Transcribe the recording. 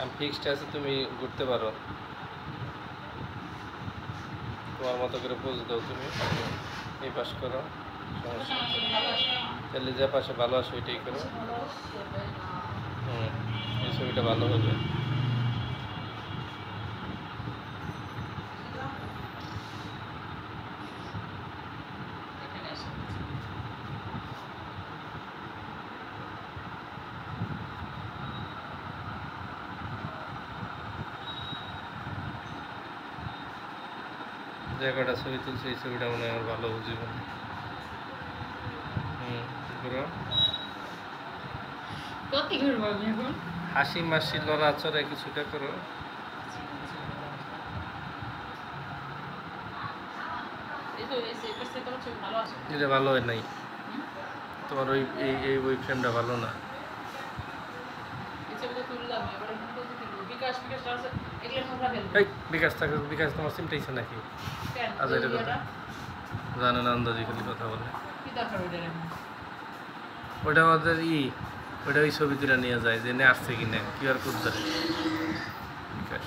আমি ফিক্সড আছে, তুমি ঘুরতে পারো, তোমার মতো করে পোজ দাও, তুমি এই পাশ করো, সমস্যা তাহলে যে পাশে ভালো আসে ওইটাই করো। এই ছবিটা ভালো হবে। যে কটা ছবি তুলছে এই ছবিটা মনে হয় আমার ভালো জীবনে। হাসি মাসি লড়াচড়া কিছুটা করো। এটা ভালো হয় নাই, তোমার ওই ওই ফ্রেমটা ভালো না। বিকাশ থাকে, বিকাশ তোমার সিমটাইছে নাকি? আজ এটা কথা জানে না, আন্দাজি খালি কথা বলে। ওটা ওদের ওটা ওই ছবি তুলে নিয়ে যায় যে আসছে কিনা কিউআর কোড ধরে বিকাশ।